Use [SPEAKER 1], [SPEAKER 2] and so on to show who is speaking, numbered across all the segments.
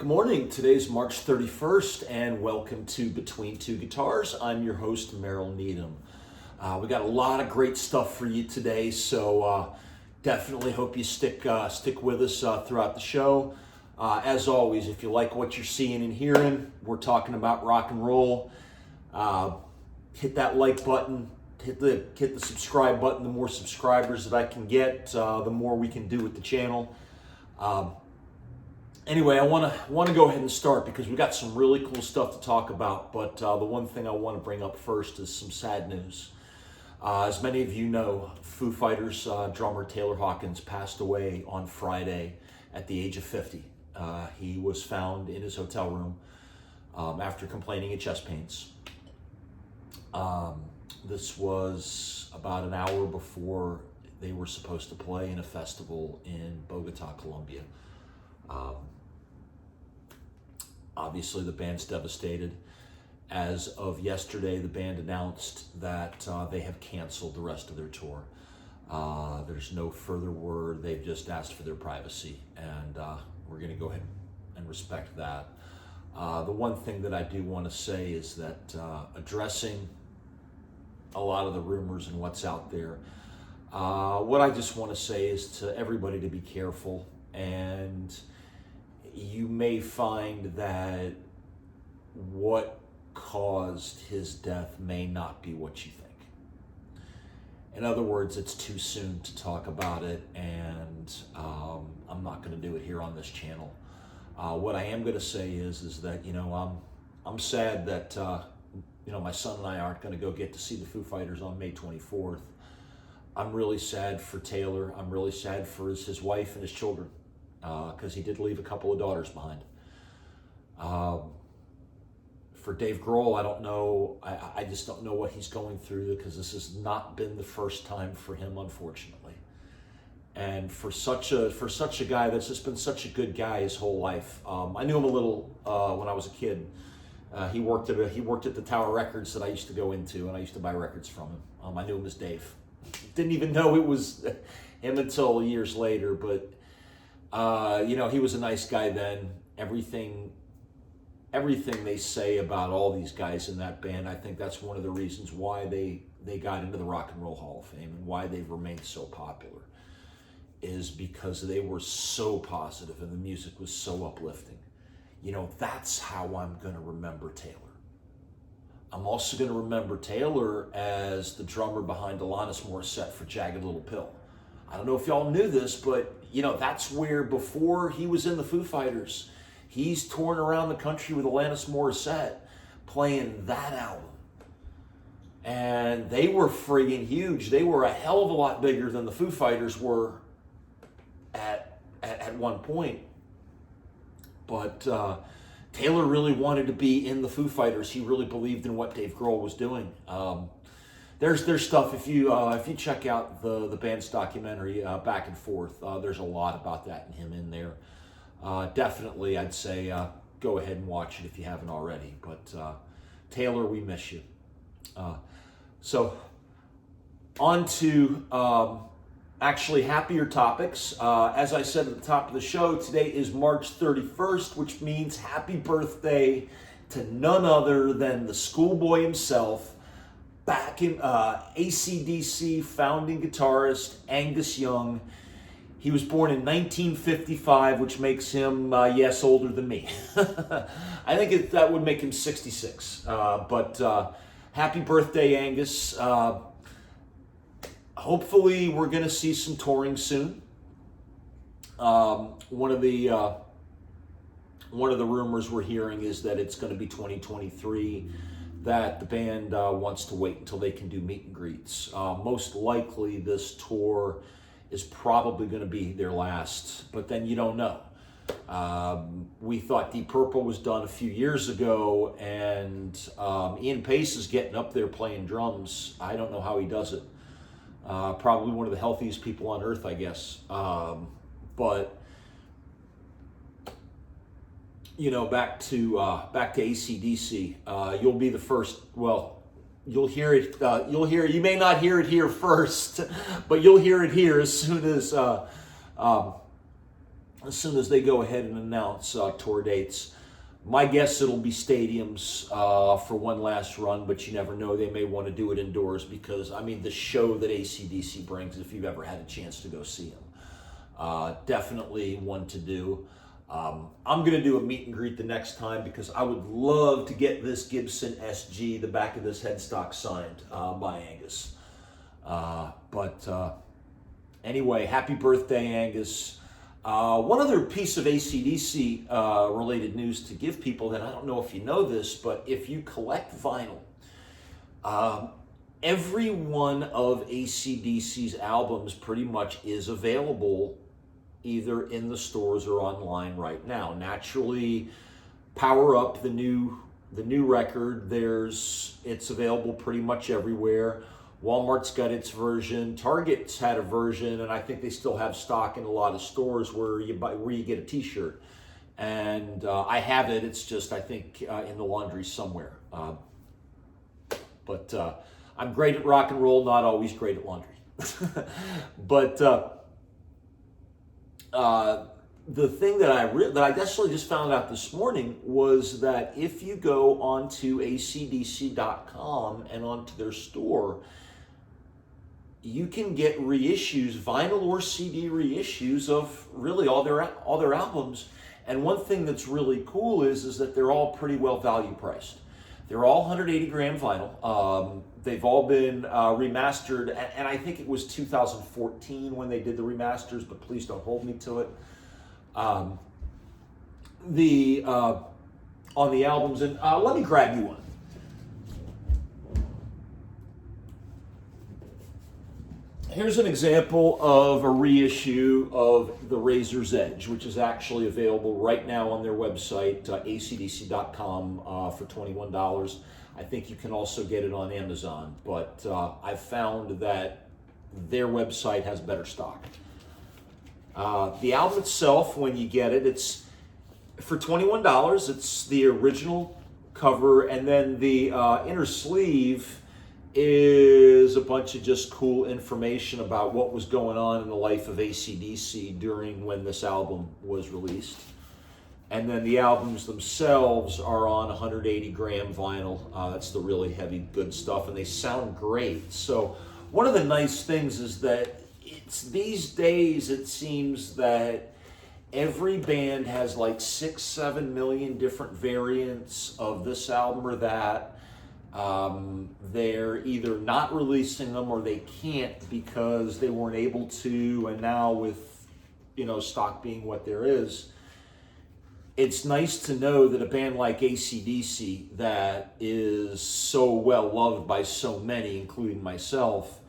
[SPEAKER 1] Good morning. Today's March 31st, and welcome to Between Two Guitars. I'm your host, Merrill Needham. We got a lot of great stuff for you today, so definitely hope you stick with us throughout the show. As always, if you like what you're seeing and hearing, we're talking about rock and roll. Hit that like button, hit the subscribe button. The more subscribers that I can get, the more we can do with the channel. Anyway, I want to go ahead and start because we got some really cool stuff to talk about. But the one thing I want to bring up first is some sad news. As many of you know, Foo Fighters drummer Taylor Hawkins passed away on Friday at the age of 50. He was found in his hotel room after complaining of chest pains. This was about an hour before they were supposed to play in a festival in Bogota, Colombia. Obviously, the band's devastated. As of yesterday, the band announced that they have canceled the rest of their tour. There's no further word. They've just asked for their privacy, and we're going to go ahead and respect that. The one thing that I do want to say is that addressing a lot of the rumors and what's out there, what I just want to say is to everybody to be careful, and you may find that what caused his death may not be what you think. In other words, it's too soon to talk about it, and I'm not going to do it here on this channel. What I am going to say is that I'm sad that my son and I aren't going to go get to see the Foo Fighters on May 24th. I'm really sad for Taylor. I'm really sad for his wife and his children. Because he did leave a couple of daughters behind. For Dave Grohl, I don't know. I just don't know what he's going through, because this has not been the first time for him, unfortunately. And for such a guy that's just been such a good guy his whole life. I knew him a little when I was a kid. He worked at the Tower Records that I used to go into, and I used to buy records from him. I knew him as Dave. Didn't even know it was him until years later, but. He was a nice guy then. Everything they say about all these guys in that band, I think that's one of the reasons why they got into the Rock and Roll Hall of Fame and why they've remained so popular, is because they were so positive and the music was so uplifting. That's how I'm going to remember Taylor. I'm also going to remember Taylor as the drummer behind Alanis Morissette for Jagged Little Pill. I don't know if y'all knew this, but that's where, before he was in the Foo Fighters, he's touring around the country with Alanis Morissette playing that album. And they were friggin' huge. They were a hell of a lot bigger than the Foo Fighters were at one point. But Taylor really wanted to be in the Foo Fighters. He really believed in what Dave Grohl was doing. There's stuff, if you check out the band's documentary, Back and Forth, there's a lot about that and him in there. Definitely, I'd say go ahead and watch it if you haven't already. But Taylor, we miss you. So on to actually happier topics. As I said at the top of the show, today is March 31st, which means happy birthday to none other than the schoolboy himself, back in AC/DC founding guitarist Angus Young. He was born in 1955, which makes him, older than me. I think that would make him 66. But happy birthday, Angus. Hopefully we're going to see some touring soon. One of the rumors we're hearing is that it's going to be 2023. That the band wants to wait until they can do meet and greets. Most likely this tour is probably going to be their last, but then you don't know. We thought Deep Purple was done a few years ago, and Ian Pace is getting up there playing drums. I don't know how he does it. Probably one of the healthiest people on earth, I guess. But back to AC/DC. You'll be the first. Well, you'll hear it. You may not hear it here first, but you'll hear it here as soon as as soon as they go ahead and announce tour dates. My guess it'll be stadiums for one last run, but you never know. They may want to do it indoors because, I mean, the show that AC/DC brings, if you've ever had a chance to go see them, definitely one to do. I'm going to do a meet and greet the next time because I would love to get this Gibson SG, the back of this headstock, signed by Angus. Anyway, happy birthday, Angus. One other piece of AC/DC related news to give people that I don't know if you know this, but if you collect vinyl, every one of AC/DC's albums pretty much is available either in the stores or online right now. Naturally, Power Up, the new record, it's available pretty much everywhere. Walmart's got its version. Target's had a version, and I think they still have stock in a lot of stores where you get a T-shirt. And I have it. It's just, I think, in the laundry somewhere. But I'm great at rock and roll, not always great at laundry. But the thing that I actually just found out this morning was that if you go onto acdc.com and onto their store, you can get reissues, vinyl or CD reissues of really all their albums. And one thing that's really cool is that they're all pretty well value priced. They're all 180 gram vinyl. They've all been remastered, and I think it was 2014 when they did the remasters, but please don't hold me to it. On the albums, and let me grab you one. Here's an example of a reissue of The Razor's Edge, which is actually available right now on their website, acdc.com, for $21. I think you can also get it on Amazon, but I've found that their website has better stock. The album itself, when you get it, it's for $21. It's the original cover, and then the inner sleeve is a bunch of just cool information about what was going on in the life of AC/DC during when this album was released. And then the albums themselves are on 180 gram vinyl. That's the really heavy, good stuff, and they sound great. So one of the nice things is that these days it seems that every band has like 6-7 million different variants of this album or that. They're either not releasing them or they can't because they weren't able to, and now with stock being what there is, it's nice to know that a band like AC/DC that is so well loved by so many, including myself,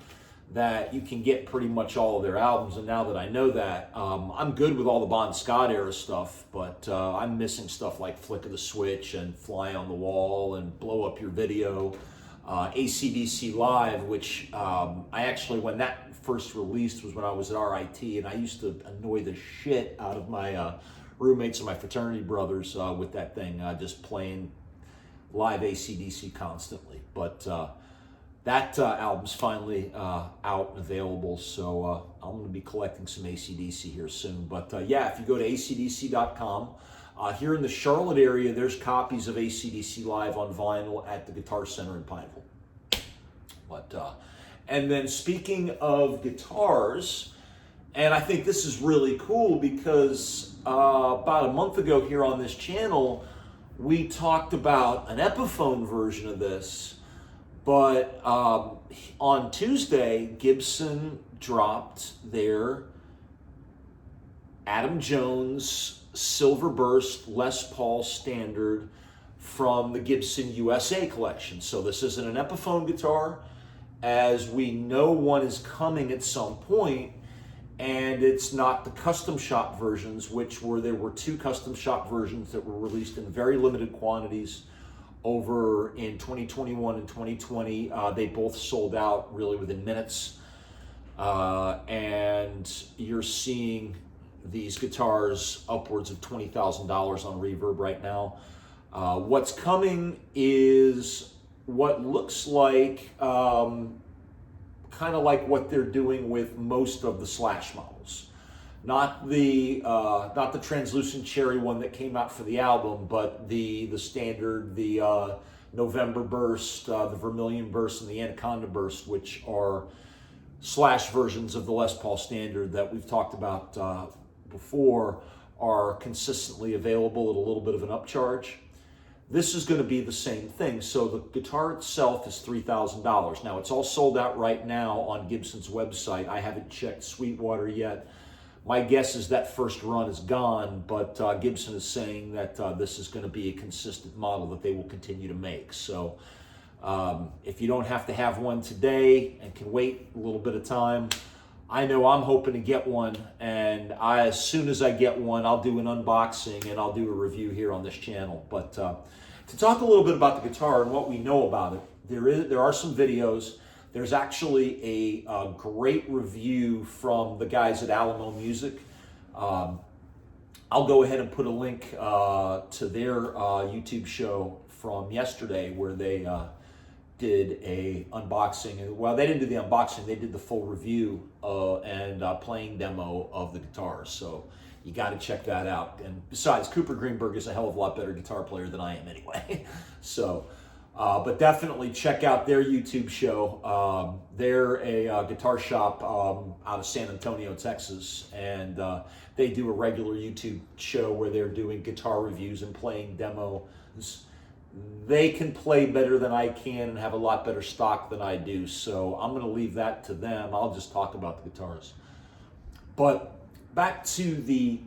[SPEAKER 1] that you can get pretty much all of their albums. And now that I know that, I'm good with all the Bon Scott era stuff, but I'm missing stuff like Flick of the Switch and Fly on the Wall and Blow Up Your Video. AC/DC Live, which I actually, when that first released was when I was at RIT, and I used to annoy the shit out of my roommates and my fraternity brothers with that thing, just playing live AC/DC constantly. But that album's finally out and available, so I'm going to be collecting some AC/DC here soon. But yeah, if you go to acdc.com, here in the Charlotte area, there's copies of AC/DC Live on vinyl at the Guitar Center in Pineville. But and then speaking of guitars, and I think this is really cool because about a month ago here on this channel, we talked about an Epiphone version of this. But on Tuesday, Gibson dropped their Adam Jones Silver Burst Les Paul Standard from the Gibson USA collection. So this isn't an Epiphone guitar, as we know one is coming at some point, and it's not the custom shop versions, there were two custom shop versions that were released in very limited quantities over in 2021 and 2020. They both sold out really within minutes. And you're seeing these guitars upwards of $20,000 on Reverb right now. What's coming is what looks like kind of like what they're doing with most of the Slash models. not the translucent cherry one that came out for the album, but the standard, the November burst, the Vermilion burst, and the Anaconda burst, which are slash versions of the Les Paul standard that we've talked about before, are consistently available at a little bit of an upcharge. This is going to be the same thing. So the guitar itself is $3,000. Now, it's all sold out right now on Gibson's website. I haven't checked Sweetwater yet. My guess is that first run is gone, but Gibson is saying that this is going to be a consistent model that they will continue to make. So if you don't have to have one today and can wait a little bit of time, I know I'm hoping to get one, and as soon as I get one, I'll do an unboxing and I'll do a review here on this channel. But to talk a little bit about the guitar and what we know about it, there are some videos. There's actually a great review from the guys at Alamo Music. I'll go ahead and put a link to their YouTube show from yesterday where they did a unboxing. Well, they didn't do the unboxing, they did the full review and playing demo of the guitars. So you got to check that out. And besides, Cooper Greenberg is a hell of a lot better guitar player than I am anyway. So, but definitely check out their YouTube show. They're a guitar shop out of San Antonio, Texas, and they do a regular YouTube show where they're doing guitar reviews and playing demos. They can play better than I can and have a lot better stock than I do, so I'm going to leave that to them. I'll just talk about the guitars. But back to the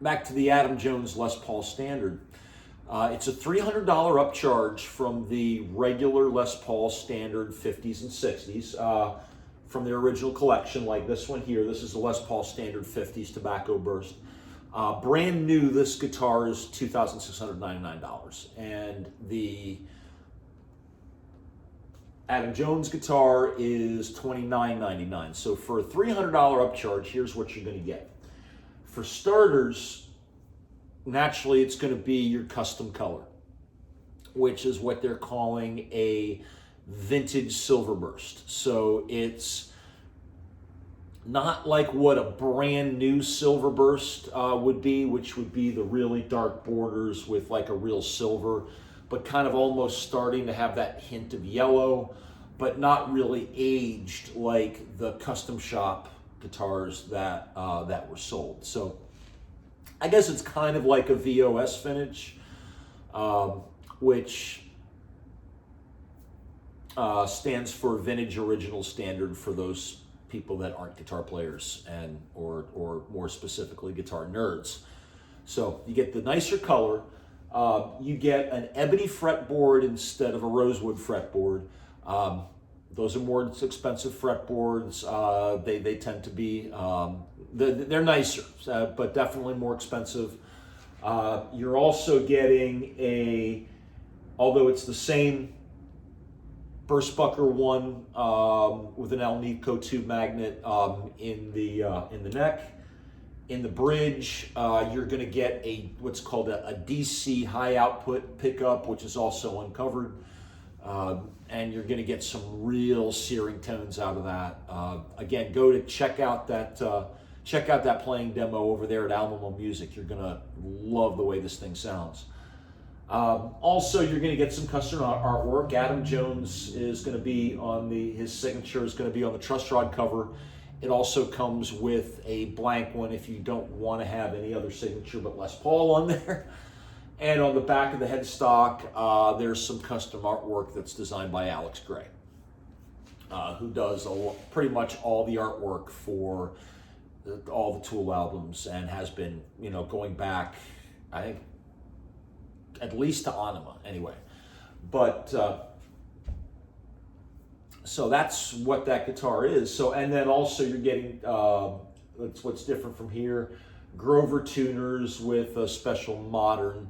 [SPEAKER 1] Adam Jones Les Paul Standard. It's a $300 upcharge from the regular Les Paul Standard 50s and 60s from their original collection, like this one here. This is the Les Paul Standard 50s Tobacco Burst. Brand new, this guitar is $2,699, and the Adam Jones guitar is $29.99. So for a $300 upcharge, here's what you're going to get. For starters, naturally, it's going to be your custom color, which is what they're calling a vintage silver burst. So it's not like what a brand new silver burst would be, which would be the really dark borders with like a real silver, but kind of almost starting to have that hint of yellow, but not really aged like the custom shop guitars that that were sold. So I guess it's kind of like a VOS finish, which stands for Vintage Original Standard for those people that aren't guitar players and or more specifically guitar nerds. So you get the nicer color. You get an ebony fretboard instead of a rosewood fretboard. Those are more expensive fretboards. They tend to be they're nicer, but definitely more expensive. You're also getting although it's the same Burstbucker one with an Alnico tube magnet in the neck. In the bridge, you're going to get what's called a DC high output pickup, which is also uncovered, and you're going to get some real searing tones out of that. Again, go to check out that playing demo over there at Alamo Music. You're going to love the way this thing sounds. Also, you're going to get some custom artwork. Adam Jones is going to be on his signature is going to be on the truss rod cover. It also comes with a blank one if you don't want to have any other signature but Les Paul on there. And on the back of the headstock, there's some custom artwork that's designed by Alex Gray, who does pretty much all the artwork for all the Tool albums and has been, going back, I think, at least to Anima anyway. But so that's what that guitar is. So, and then also you're getting what's different from here, Grover tuners with a special modern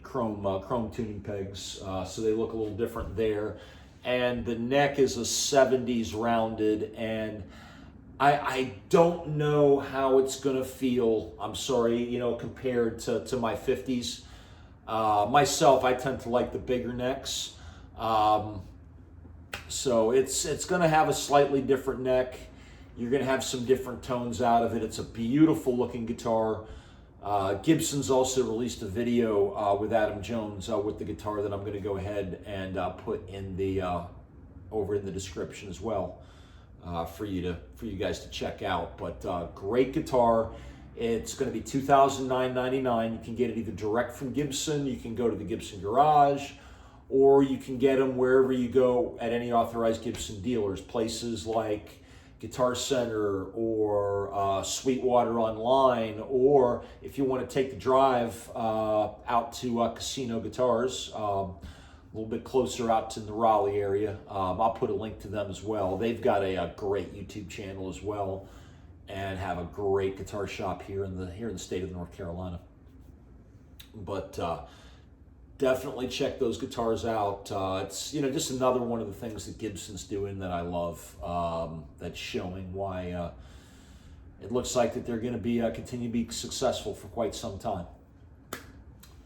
[SPEAKER 1] chrome tuning pegs, so they look a little different there. And the neck is a 70s rounded, and I don't know how it's gonna feel, I'm sorry, compared to my 50s. Myself, I tend to like the bigger necks. So it's going to have a slightly different neck. You're going to have some different tones out of it. It's a beautiful looking guitar. Gibson's also released a video with Adam Jones with the guitar that I'm going to go ahead and put in the over in the description as well for you guys to check out. But great guitar. It's going to be $2,999. You can get it either direct from Gibson. You can go to the Gibson Garage, or you can get them wherever you go at any authorized Gibson dealers, places like Guitar Center or Sweetwater Online, or if you want to take the drive out to Casino Guitars, a little bit closer out to the Raleigh area. I'll put a link to them as well. They've got a great YouTube channel as well, and have a great guitar shop here in the state of North Carolina. But definitely check those guitars out. It's just another one of the things that Gibson's doing that I love. That's showing why it looks like that they're going to be continue to be successful for quite some time.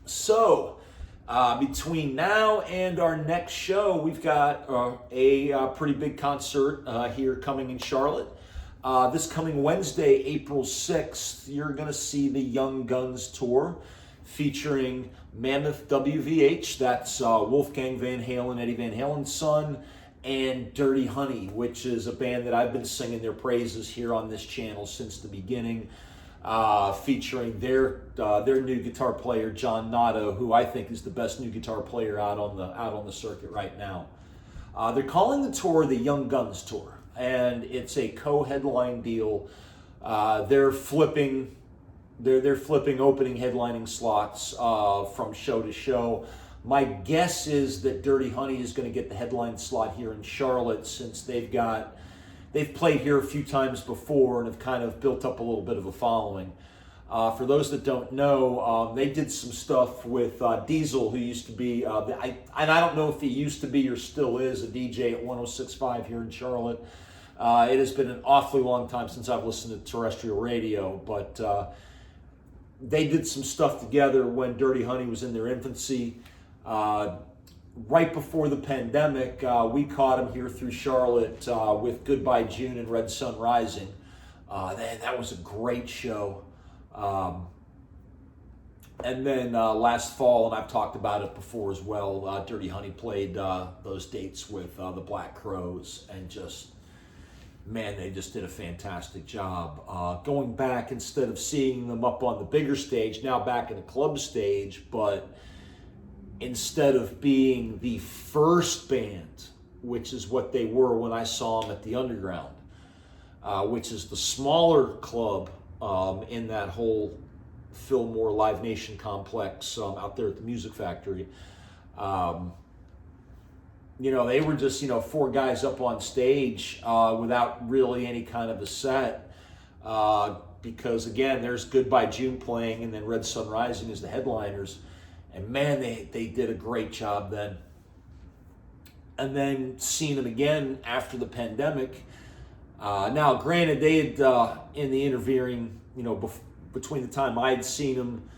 [SPEAKER 1] So between now and our next show, we've got a pretty big concert here coming in Charlotte. This coming Wednesday, April 6th, you're going to see the Young Guns Tour featuring Mammoth WVH, that's Wolfgang Van Halen, Eddie Van Halen's son, and Dirty Honey, which is a band that I've been singing their praises here on this channel since the beginning, featuring their new guitar player, John Nato, who I think is the best new guitar player out on the circuit right now. They're calling the tour the Young Guns Tour, and it's a co-headline deal. They're flipping opening headlining slots from show to show. My guess is that Dirty Honey is going to get the headline slot here in Charlotte, since they've played here a few times before and have kind of built up a little bit of a following. For those that don't know, they did some stuff with Diesel, who used to be, and I don't know if he used to be or still is, a DJ at 106.5 here in Charlotte. It has been an awfully long time since I've listened to terrestrial radio, but they did some stuff together when Dirty Honey was in their infancy. Right before the pandemic, we caught them here through Charlotte with Goodbye June and Red Sun Rising. That was a great show. And then last fall, and I've talked about it before as well, Dirty Honey played those dates with the Black Crowes, and man, they just did a fantastic job. Going back, instead of seeing them up on the bigger stage, now back in the club stage, but instead of being the first band, which is what they were when I saw them at the Underground, which is the smaller club in that whole Fillmore Live Nation complex out there at the Music Factory. They were just, four guys up on stage without really any kind of a set. Because, again, there's Goodbye June playing, and then Red Sun Rising is the headliners. And, man, they did a great job then. And then seeing them again after the pandemic. Now, granted, they had, in the intervening, between the time I had seen them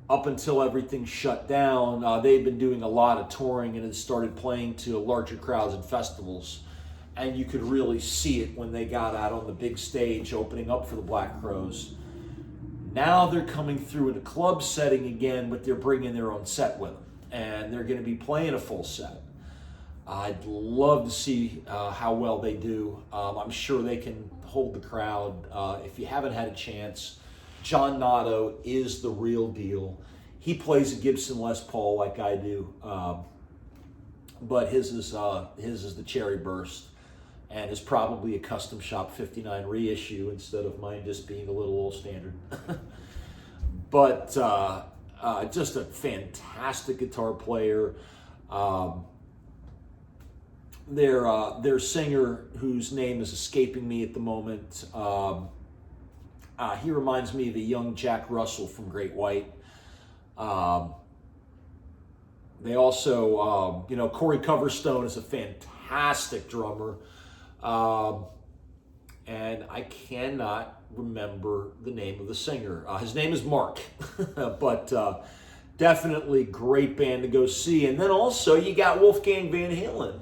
[SPEAKER 1] up until everything shut down, they've been doing a lot of touring and had started playing to larger crowds and festivals. And you could really see it when they got out on the big stage opening up for the Black Crowes. Now they're coming through in a club setting again, but they're bringing their own set with them. And they're going to be playing a full set. I'd love to see how well they do. I'm sure they can hold the crowd. If you haven't had a chance, John Nato is the real deal. He plays a Gibson Les Paul like I do, but his is the Cherry Burst, and is probably a Custom Shop 59 reissue instead of mine just being a little old standard. But just a fantastic guitar player. Their singer, whose name is escaping me at the moment, he reminds me of a young Jack Russell from Great White. They also, Corey Coverstone is a fantastic drummer. And I cannot remember the name of the singer. His name is Mark, but definitely great band to go see. And then also you got Wolfgang Van Halen.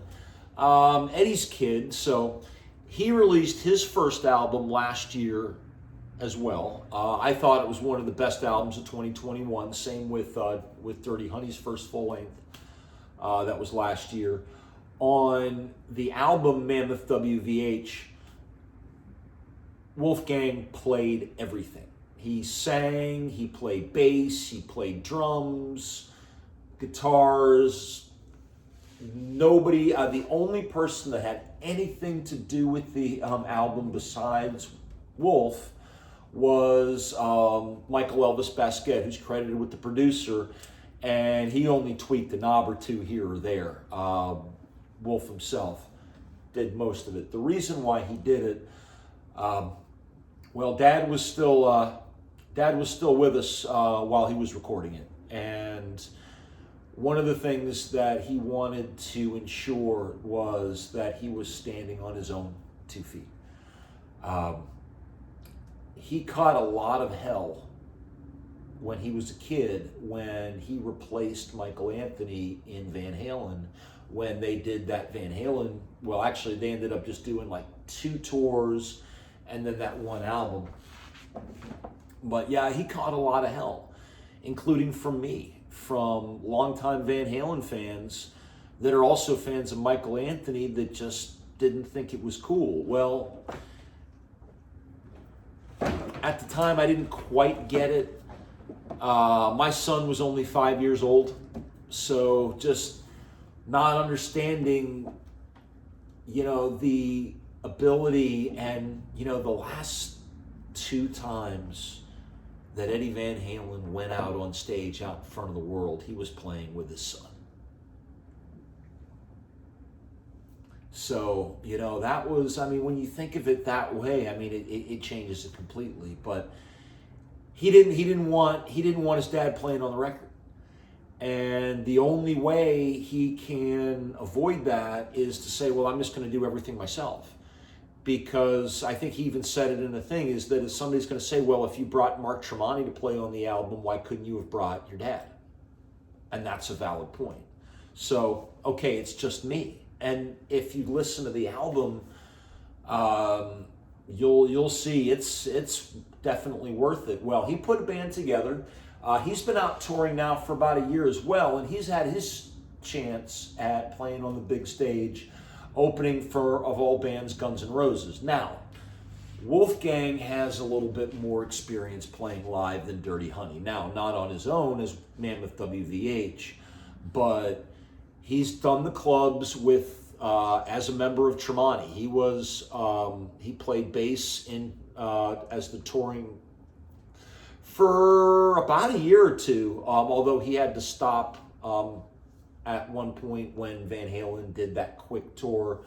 [SPEAKER 1] Eddie's kid. So he released his first album last year as well. I thought it was one of the best albums of 2021. Same with Dirty Honey's first full length. That was last year. On the album Mammoth WVH, Wolfgang played everything. He sang, he played bass, he played drums, guitars. Nobody, the only person that had anything to do with the album besides Wolf was Michael Elvis Basquet, who's credited with the producer, and he only tweaked a knob or two here or there. Wolf himself did most of it. The reason why he did it, well, Dad was still with us while he was recording it, and one of the things that he wanted to ensure was that he was standing on his own 2 feet. He caught a lot of hell when he was a kid when he replaced Michael Anthony in Van Halen, when they did that Van Halen, well, actually they ended up just doing like 2 tours and then that one album. But yeah, he caught a lot of hell, including from me, from longtime Van Halen fans that are also fans of Michael Anthony that just didn't think it was cool. Well, at the time I didn't quite get it. My son was only 5 years old, so just not understanding, the ability and, the last 2 times that Eddie Van Halen went out on stage out in front of the world, he was playing with his son. So, that was, when you think of it that way, it changes it completely. But he didn't want his dad playing on the record. And the only way he can avoid that is to say, well, I'm just going to do everything myself. Because I think he even said it in a thing, is that if somebody's going to say, well, if you brought Mark Tremonti to play on the album, why couldn't you have brought your dad? And that's a valid point. So, okay, it's just me. And if you listen to the album, you'll see it's definitely worth it. Well, he put a band together. He's been out touring now for about a year as well, and he's had his chance at playing on the big stage, opening for, of all bands, Guns N' Roses. Now, Wolfgang has a little bit more experience playing live than Dirty Honey. Now, not on his own as Mammoth WVH, but he's done the clubs with as a member of Tremonti. He played bass in as the touring for about a year or two, although he had to stop at one point when Van Halen did that quick tour.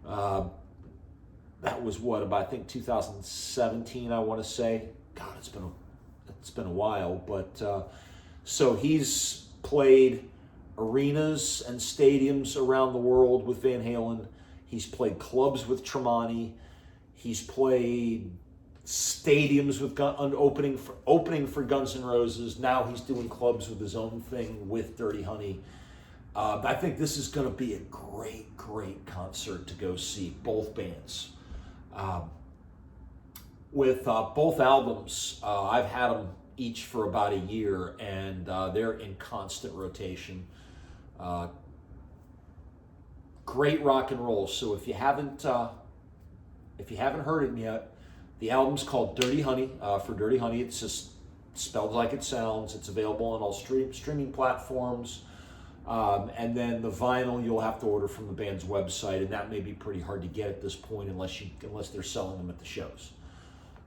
[SPEAKER 1] That was I think 2017, I want to say. God, it's been a while, but so he's played arenas and stadiums around the world with Van Halen. He's played clubs with Tremonti. He's played stadiums with opening for Guns N' Roses. Now he's doing clubs with his own thing with Dirty Honey. I think this is going to be a great, great concert to go see, both bands. With both albums, I've had them each for about a year, and they're in constant rotation. Great rock and roll. So if you haven't heard it yet, the album's called Dirty Honey. For Dirty Honey, it's just spelled like it sounds. It's available on all streaming platforms. And then the vinyl you'll have to order from the band's website, and that may be pretty hard to get at this point unless they're selling them at the shows.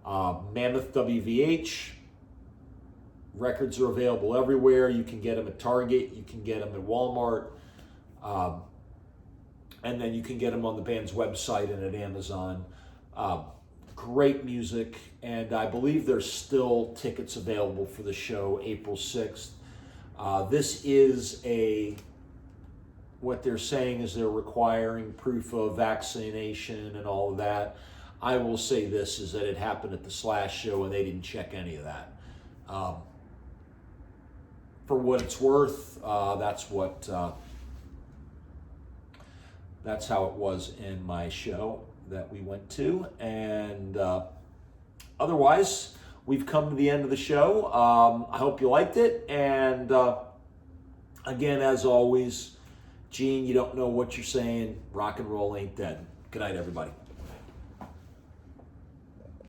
[SPEAKER 1] Mammoth WVH records are available everywhere. You can get them at Target, you can get them at Walmart, and then you can get them on the band's website and at Amazon. Great music, and I believe there's still tickets available for the show April 6th. This is what they're saying is they're requiring proof of vaccination and all of that. I will say this, is that it happened at the Slash show and they didn't check any of that. For what it's worth, that's what That's how it was in my show that we went to. And otherwise, we've come to the end of the show. I hope you liked it. And again, as always, Gene, you don't know what you're saying. Rock and roll ain't dead. Good night, everybody.